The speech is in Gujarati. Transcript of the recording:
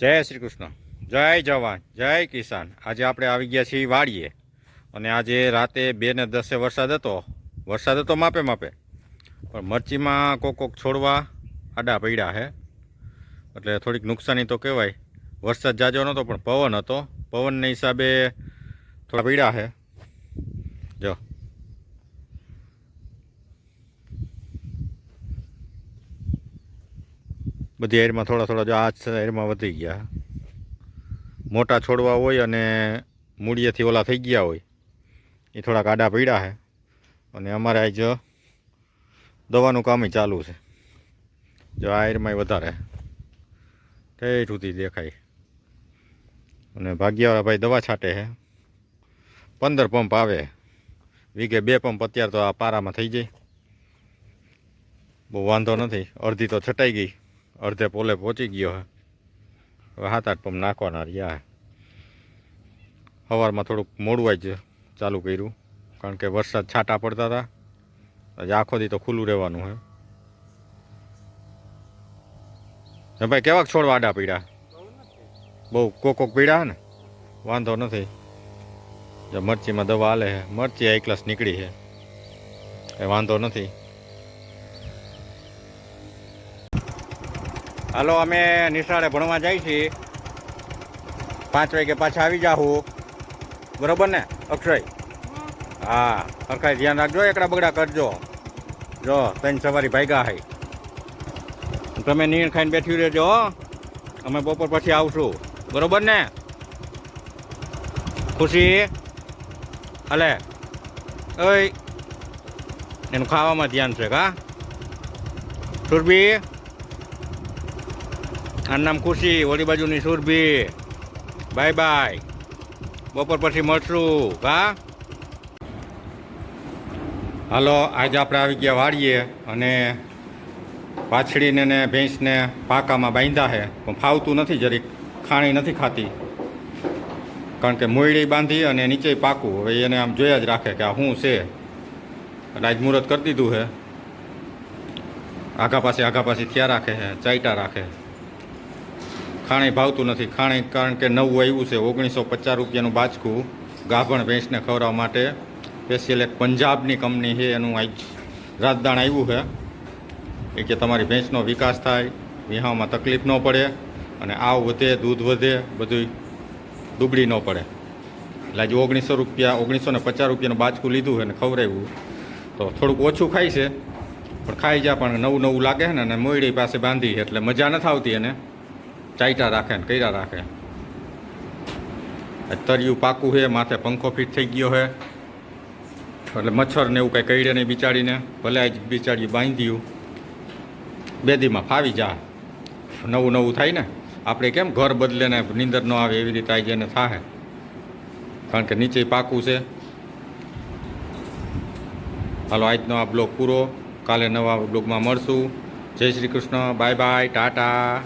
જય શ્રી કૃષ્ણ, જય જવાન, જય કિસાન। આજે આપણે આવી ગયા છીએ વાડીએ અને આજે રાતે 2 ને 10 વરસાદ હતો માપે માપે, પણ મરચીમાં કોક છોડવા આડા પડ્યા છે એટલે થોડીક નુકસાની તો કહેવાય। વરસાદ જાજો નહોતો પણ પવન હતો, પવનને હિસાબે થોડા પડ્યા છે। જો બધી એરમાં થોડા જો આ એરમાં વધી ગયા। મોટા છોડવા હોય અને મૂળિયેથી ઓલા થઈ ગયા હોય એ થોડાક આડા પડ્યા છે અને અમારે આજ દવાનું કામ ચાલુ છે। જો આ એરમાં વધારે ઠેઠ સુધી દેખાય અને ભાગ્યવાળા ભાઈ દવા છાંટે છે। 15 પંપ આવે, વીઘે 2 પંપ અત્યારે તો આ પારામાં થઈ જાય, બહુ વાંધો નથી। અડધી તો છટાઈ ગઈ, અડધે પોલે પહોંચી ગયો છે। હવે 7-8 પંપ નાખવાના રહ્યા। સવારમાં થોડુંક મોડું જ ચાલુ કર્યું કારણ કે વરસાદ છાંટા પડતા હતા। આજે આખો દી તો ખુલ્લું રહેવાનું છે। ભાઈ કેવાક છોડવા આડા પીડા? બહુ કોક પીડા ને વાંધો નથી। જો મરચીમાં દવા હાલે છે, મરચી A ક્લાસ નીકળી છે, એ વાંધો નથી। હાલો અમે નિશાળે ભણવા જાય છીએ, 5 વાગે પાછા આવી જાઉં, બરોબર ને અક્ષય? હા, સરખાઈ ધ્યાન રાખજો, એકડા બગડા કરજો। જો 3 સવારી ભાગ્યા હે, તમે નીણ ખાઈને બેઠી રહેજો, અમે બપોર પછી આવશું, બરોબર ને? ખુશી હાલે ઓય, એનું ખાવામાં ધ્યાન છે કા? સુરભી, આનું નામ ખુશી, ઓલી બાજુની સુરભી। બાય બાય, બપોર પછી મળશું કા? હાલો આજે આપણે આવી ગયા વાડીએ અને વાછડીને ને ભેંસને પાકામાં બાંધ્યા છે, પણ ફાવતું નથી, જરીક ખાણી નથી ખાતી કારણ કે મોયડી બાંધી અને નીચે પાકું। હવે એને આમ જોયા જ રાખે કે આ શું છે, એટલે આજ મુહૂર્ત કરી દીધું છે। આઘા પાછી થયા રાખે છે, ચાઈટા રાખે। ખાણી ભાવતું નથી, ખાણી કારણ કે નવું આવ્યું છે 1950 રૂપિયાનું બાચકું ગાભણ ભેંસને ખવડાવવા માટે। સ્પેશિયલ એક પંજાબની કંપની છે, એનું આજ રાજદાણ આવ્યું છે। એ કે તમારી ભેંસનો વિકાસ થાય, વિહામાં તકલીફ ન પડે અને આવ વધે, દૂધ વધે, બધું દુબળી ન પડે। એટલે આજે 1950 રૂપિયાનું બાચકું લીધું છે અને ખવડાવ્યું, તો થોડુંક ઓછું ખાય છે પણ ખાઈ જા, પણ નવું લાગે છે ને મોયડી પાસે બાંધી એટલે મજા નથી આવતી, એને ચાઈટા રાખે ને કર્યા રાખે। તરિયું પાકું છે, માથે પંખો ફિટ થઈ ગયો છે એટલે મચ્છર ને એવું કંઈ કરડે નહીં બિચારીને, ભલે આજ બિચારી બાંધ્યું, 2 દીમાં ફાવી જા। નવું થાય ને, આપણે કેમ ઘર બદલે ને નીંદર ન આવે એવી રીતે આજે એને થાય, કારણ કે નીચે પાકું છે। હાલો આજનો આ બ્લોગ પૂરો, કાલે નવા બ્લોગમાં મળશું। જય શ્રી કૃષ્ણ, બાય બાય, ટાટા।